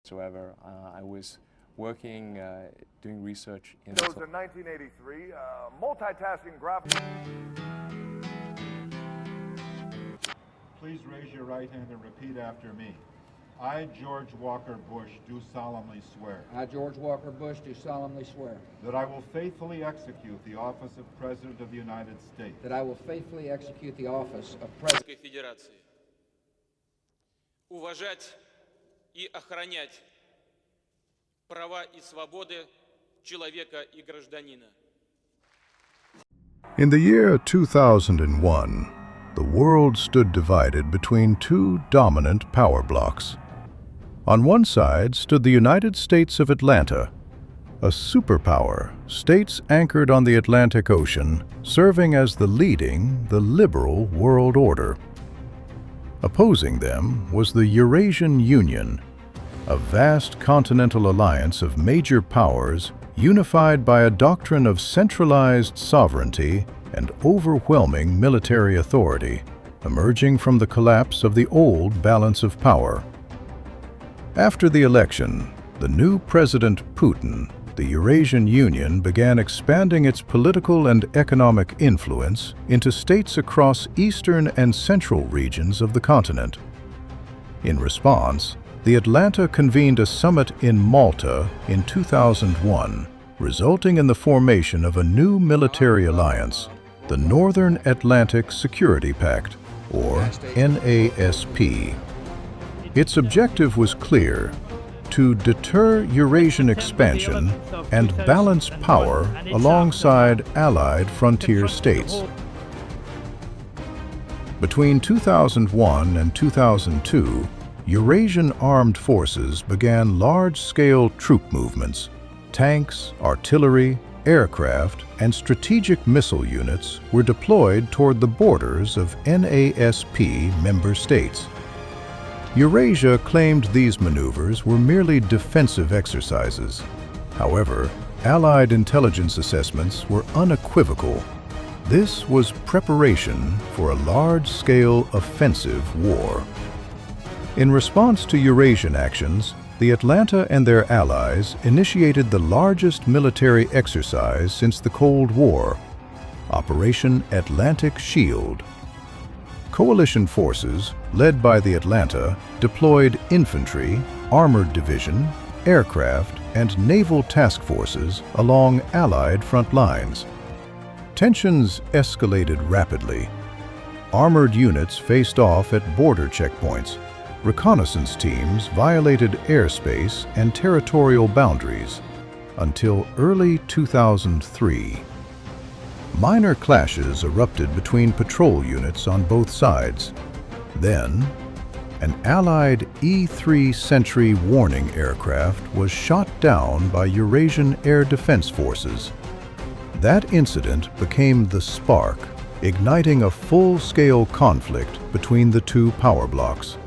whatsoever. I was working, doing research in... Those in 1983, multitasking graphic... Please raise your right hand and repeat after me. I, George Walker Bush, do solemnly swear. I, George Walker Bush, do solemnly swear. That I will faithfully execute the office of President of the United States. That I will faithfully execute the office of President Российской Федерации. Уважать и охранять права и свободы человека и гражданина. In the year 2001, the world stood divided between two dominant power blocks. On one side stood the United States of Atlanta, a superpower, states anchored on the Atlantic Ocean, serving as the liberal world order. Opposing them was the Eurasian Union, a vast continental alliance of major powers unified by a doctrine of centralized sovereignty and overwhelming military authority, emerging from the collapse of the old balance of power. After the election, the new President Putin, the Eurasian Union began expanding its political and economic influence into states across eastern and central regions of the continent. In response, the Atlanta convened a summit in Malta in 2001, resulting in the formation of a new military alliance, the Northern Atlantic Security Pact, or NASP. Its objective was clear: to deter Eurasian expansion and balance power alongside allied frontier states. Between 2001 and 2002, Eurasian armed forces began large-scale troop movements. Tanks, artillery, aircraft, and strategic missile units were deployed toward the borders of NASP member states. Eurasia claimed these maneuvers were merely defensive exercises. However, Allied intelligence assessments were unequivocal. This was preparation for a large-scale offensive war. In response to Eurasian actions, the Atlanta and their allies initiated the largest military exercise since the Cold War, Operation Atlantic Shield. Coalition forces, led by the Atlanta, deployed infantry, armored division, aircraft, and naval task forces along Allied front lines. Tensions escalated rapidly. Armored units faced off at border checkpoints. Reconnaissance teams violated airspace and territorial boundaries until early 2003. Minor clashes erupted between patrol units on both sides. Then, an Allied E-3 Sentry warning aircraft was shot down by Eurasian Air Defense Forces. That incident became the spark, igniting a full-scale conflict between the two power blocks.